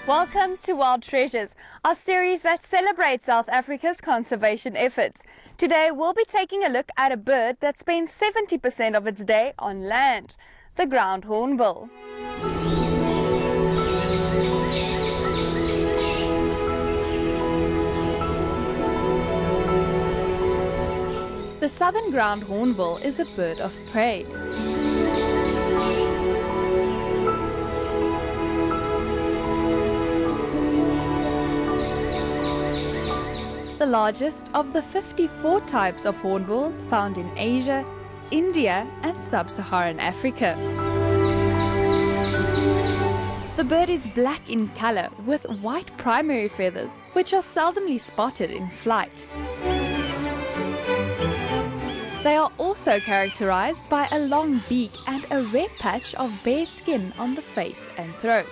Welcome to Wild Treasures, our series that celebrates South Africa's conservation efforts. Today we'll be taking a look at a bird that spends 70% of its day on land, the ground hornbill. The southern ground hornbill is a bird of prey. The largest of the 54 types of hornbills found in Asia, India and sub-Saharan Africa. The bird is black in color with white primary feathers, which are seldomly spotted in flight. They are also characterized by a long beak and a red patch of bare skin on the face and throat.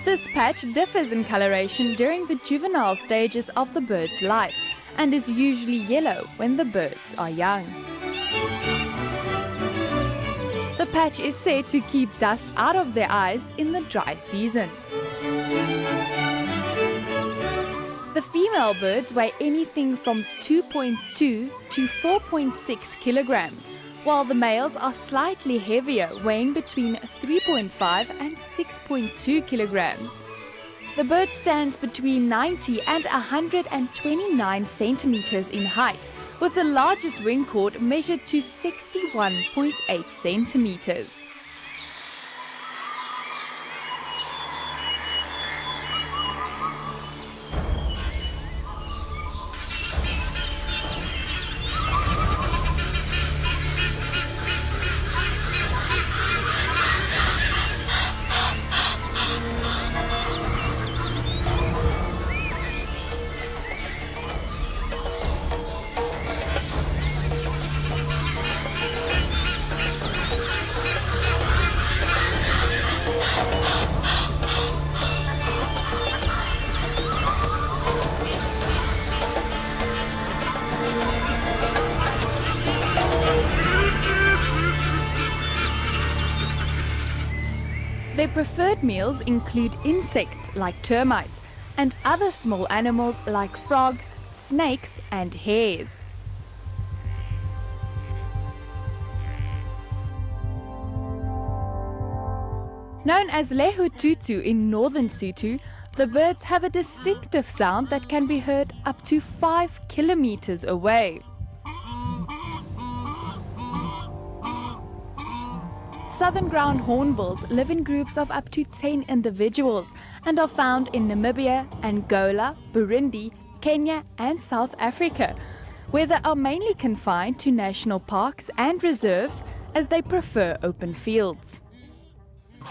This patch differs in coloration during the juvenile stages of the bird's life and is usually yellow when the birds are young. The patch is said to keep dust out of their eyes in the dry seasons. The female birds weigh anything from 2.2 to 4.6 kilograms, while the males are slightly heavier, weighing between 3.5 and 6.2 kilograms. The bird stands between 90 and 129 centimeters in height, with the largest wing chord measured to 61.8 centimeters. Their preferred meals include insects like termites and other small animals like frogs, snakes and hares. Known as lehututu in northern Sotho, the birds have a distinctive sound that can be heard up to 5 kilometers away. Southern ground hornbills live in groups of up to 10 individuals and are found in Namibia, Angola, Burundi, Kenya and South Africa, where they are mainly confined to national parks and reserves as they prefer open fields. I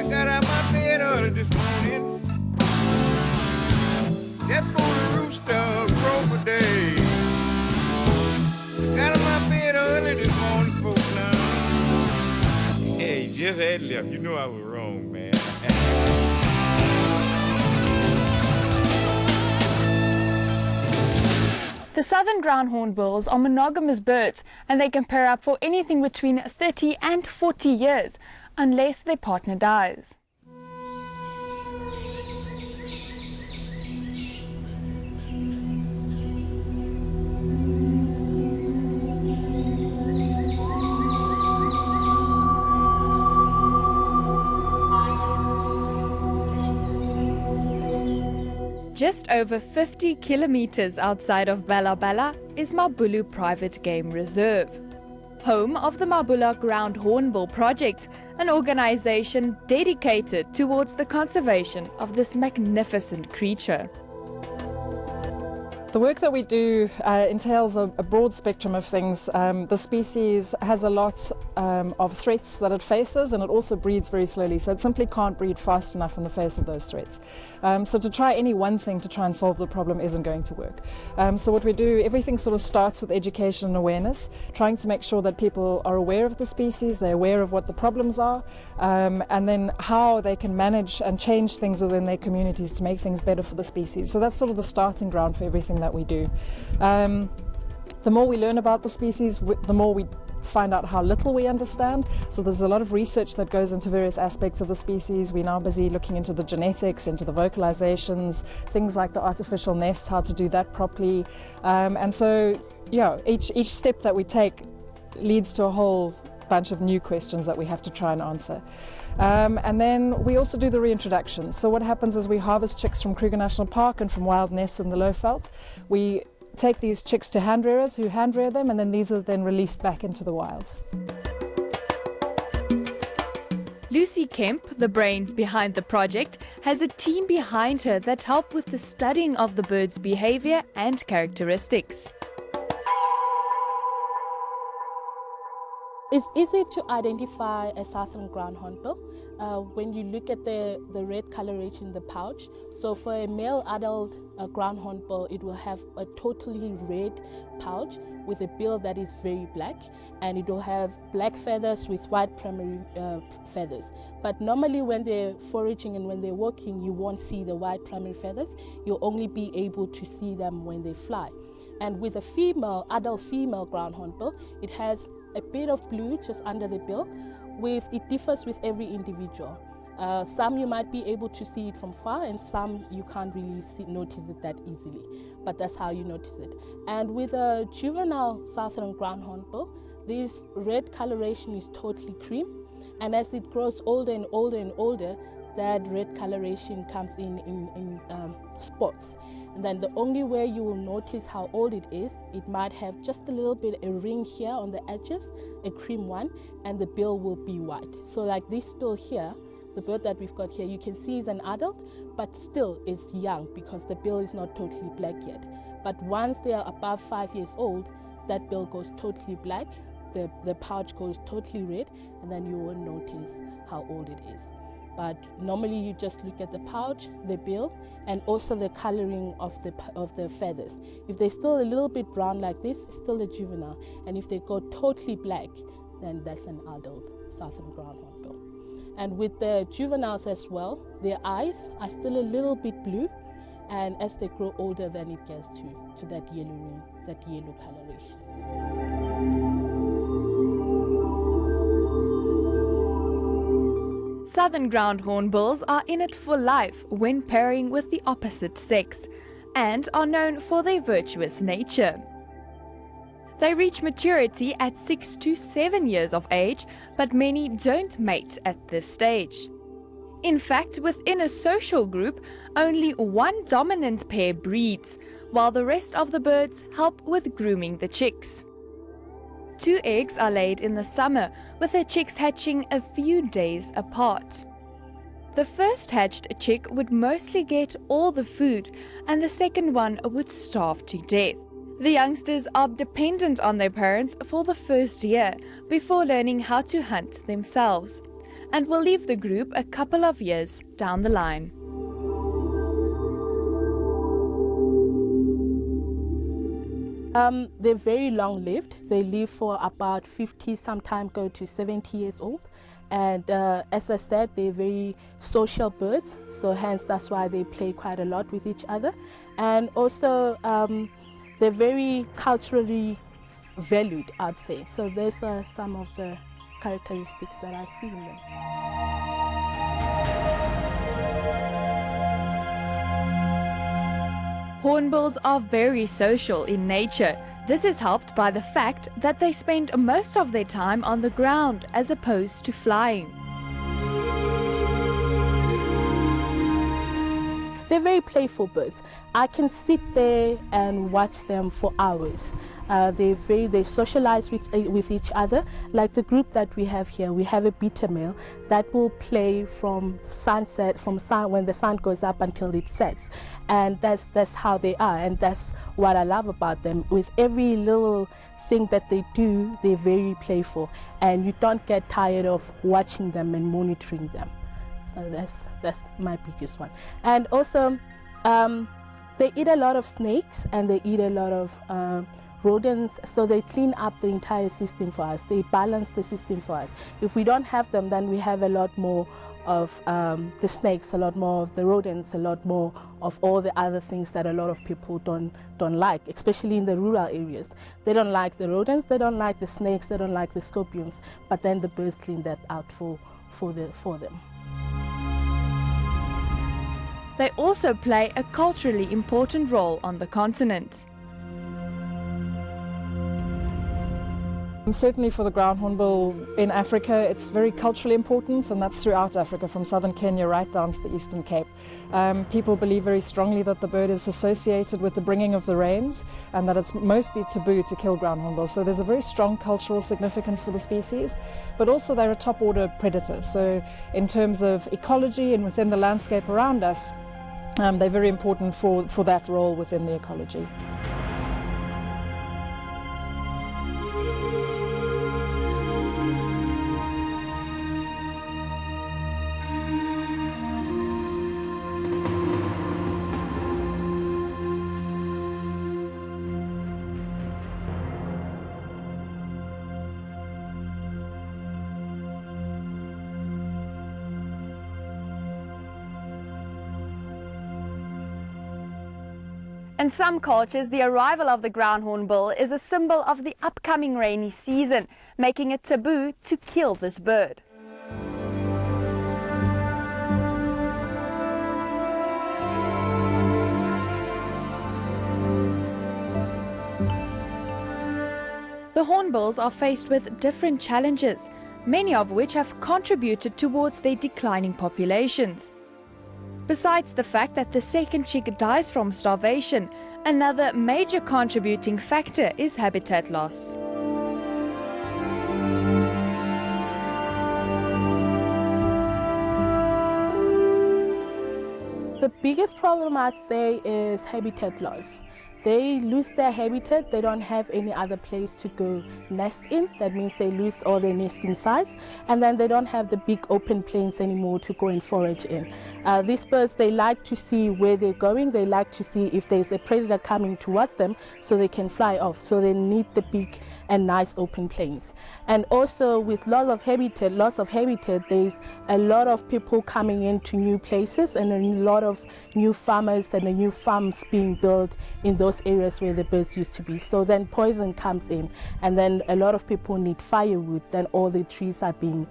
got out my bed early this morning, just for the rooster crow for days. Got out my bed early this morning, folks now. Hey, just had left. You know I was wrong, man. The southern ground hornbills are monogamous birds and they can pair up for anything between 30 and 40 years, unless their partner dies. Just over 50 kilometers outside of Bella Bella is Mabulu Private Game Reserve, home of the Mabula Ground Hornbill Project, an organization dedicated towards the conservation of this magnificent creature. The work that we do entails a broad spectrum of things. The species has a lot of threats that it faces, and it also breeds very slowly, so it simply can't breed fast enough in the face of those threats. So to try any one thing to try and solve the problem isn't going to work. So what we do, everything sort of starts with education and awareness, trying to make sure that people are aware of the species, they're aware of what the problems are, and then how they can manage and change things within their communities to make things better for the species. So that's sort of the starting ground for everything that we do. The more we learn about the species, the more we find out how little we understand. So there's a lot of research that goes into various aspects of the species. We're now busy looking into the genetics, into the vocalizations, things like the artificial nests, how to do that properly. And so, yeah, each step that we take leads to a whole bunch of new questions that we have to try and answer. And then we also do the reintroduction. So what happens is we harvest chicks from Kruger National Park and from wild nests in the Lowveld. We take these chicks to hand rearers who hand rear them, and then these are then released back into the wild. Lucy Kemp, the brains behind the project, has a team behind her that help with the studying of the bird's behavior and characteristics. It's easy to identify a Southern Ground Hornbill when you look at the red coloration in the pouch. So for a male adult ground hornbill, it will have a totally red pouch with a bill that is very black, and it will have black feathers with white primary feathers. But normally when they're foraging and when they're walking, you won't see the white primary feathers. You'll only be able to see them when they fly. And with a adult female ground hornbill, it has a bit of blue just under the bill. It differs with every individual. Some you might be able to see it from far, and some you can't really notice it that easily, but that's how you notice it. And with a juvenile Southern Ground Hornbill, this red coloration is totally cream, and as it grows older and older and older, that red coloration comes in spots. And then the only way you will notice how old it is, it might have just a little bit a ring here on the edges, a cream one, and the bill will be white. So like this bill here, the bird that we've got here, you can see is an adult, but still is young because the bill is not totally black yet. But once they are above 5 years old, that bill goes totally black, the pouch goes totally red, and then you will notice how old it is. But normally you just look at the pouch, the bill, and also the coloring of the feathers. If they're still a little bit brown like this, it's still a juvenile. And if they go totally black, then that's an adult Southern Ground Hornbill. And with the juveniles as well, their eyes are still a little bit blue, and as they grow older, then it gets to that yellow coloration. Southern Ground Hornbills are in it for life when pairing with the opposite sex, and are known for their virtuous nature. They reach maturity at 6 to 7 years of age, but many don't mate at this stage. In fact, within a social group, only one dominant pair breeds, while the rest of the birds help with grooming the chicks. 2 eggs are laid in the summer, with the chicks hatching a few days apart. The first hatched chick would mostly get all the food, and the second one would starve to death. The youngsters are dependent on their parents for the first year before learning how to hunt themselves, and will leave the group a couple of years down the line. They're very long-lived. They live for about 50, sometimes go to 70 years old. And as I said, they're very social birds, so hence that's why they play quite a lot with each other. And also, they're very culturally valued, I'd say. So those are some of the characteristics that I see in them. Hornbills are very social in nature. This is helped by the fact that they spend most of their time on the ground as opposed to flying. They're very playful birds. I can sit there and watch them for hours. They socialize with each other. Like the group that we have here, we have a beta male that will play from when the sun goes up until it sets. And that's how they are, and that's what I love about them. With every little thing that they do, they're very playful, and you don't get tired of watching them and monitoring them. So that's my biggest one. And also, they eat a lot of snakes, and they eat a lot of rodents, so they clean up the entire system for us. They balance the system for us. If we don't have them, then we have a lot more of the snakes, a lot more of the rodents, a lot more of all the other things that a lot of people don't like, especially in the rural areas. They don't like the rodents, they don't like the snakes, they don't like the scorpions, but then the birds clean that out for them. They also play a culturally important role on the continent. Certainly for the ground hornbill in Africa, it's very culturally important, and that's throughout Africa, from southern Kenya right down to the Eastern Cape. People believe very strongly that the bird is associated with the bringing of the rains, and that it's mostly taboo to kill ground hornbills. So there's a very strong cultural significance for the species, but also they're a top order predator. So in terms of ecology and within the landscape around us, they're very important for that role within the ecology. In some cultures, the arrival of the ground hornbill is a symbol of the upcoming rainy season, making it taboo to kill this bird. The hornbills are faced with different challenges, many of which have contributed towards their declining populations. Besides the fact that the second chick dies from starvation, another major contributing factor is habitat loss. The biggest problem I'd say is habitat loss. They lose their habitat, they don't have any other place to go nest in. That means they lose all their nesting sites, and then they don't have the big open plains anymore to go and forage in. These birds, they like to see where they're going, they like to see if there's a predator coming towards them so they can fly off. So they need the big and nice open plains. And also with loss of habitat, there's a lot of people coming into new places and a lot of new farmers and new farms being built in those areas where the birds used to be. So then poison comes in, and then a lot of people need firewood, then all the trees are being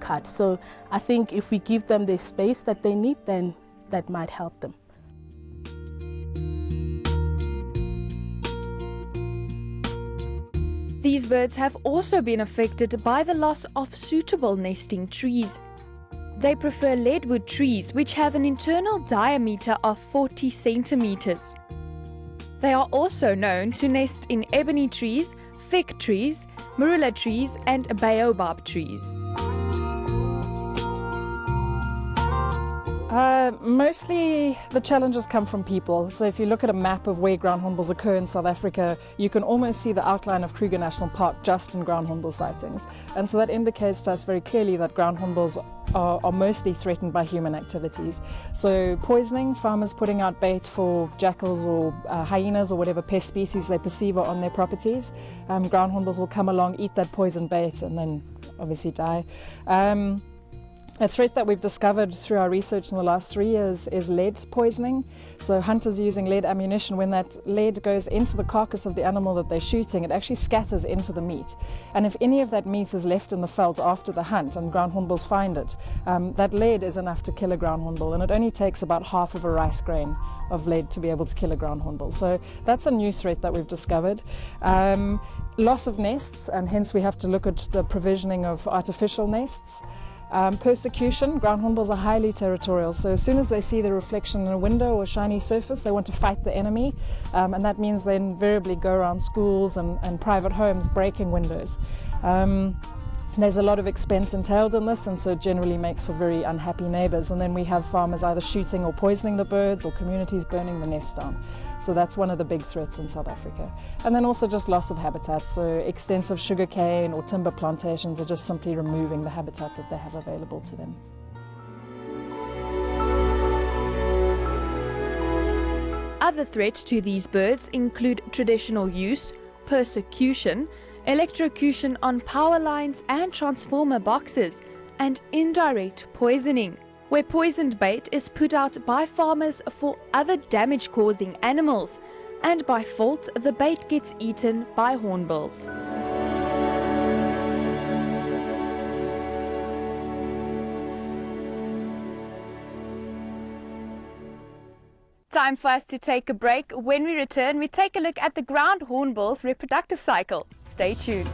cut. So I think if we give them the space that they need, then that might help them. These birds have also been affected by the loss of suitable nesting trees. They prefer leadwood trees, which have an internal diameter of 40 centimeters. They are also known to nest in ebony trees, fig trees, marula trees, and baobab trees. Mostly the challenges come from people. So if you look at a map of where ground hornbills occur in South Africa, you can almost see the outline of Kruger National Park just in ground hornbill sightings. And so that indicates to us very clearly that ground hornbills are mostly threatened by human activities. So poisoning, farmers putting out bait for jackals or hyenas or whatever pest species they perceive are on their properties. Ground hornbills will come along, eat that poison bait, and then obviously die. A threat that we've discovered through our research in the last 3 years is lead poisoning. So hunters using lead ammunition, when that lead goes into the carcass of the animal that they're shooting, it actually scatters into the meat. And if any of that meat is left in the veld after the hunt and ground hornbills find it, that lead is enough to kill a ground hornbill, and it only takes about half of a rice grain of lead to be able to kill a ground hornbill. So that's a new threat that we've discovered. Loss of nests, and hence we have to look at the provisioning of artificial nests. Persecution, ground hornbills are highly territorial, so as soon as they see the reflection in a window or a shiny surface, they want to fight the enemy, and that means they invariably go around schools and private homes breaking windows. There's a lot of expense entailed in this, and so it generally makes for very unhappy neighbours. And then we have farmers either shooting or poisoning the birds, or communities burning the nest down. So that's one of the big threats in South Africa. And then also just loss of habitat, so extensive sugarcane or timber plantations are just simply removing the habitat that they have available to them. Other threats to these birds include traditional use, persecution, electrocution on power lines and transformer boxes, and indirect poisoning, where poisoned bait is put out by farmers for other damage-causing animals, and by fault the bait gets eaten by hornbills. Time for us to take a break. When we return, we take a look at the ground hornbill's reproductive cycle. Stay tuned.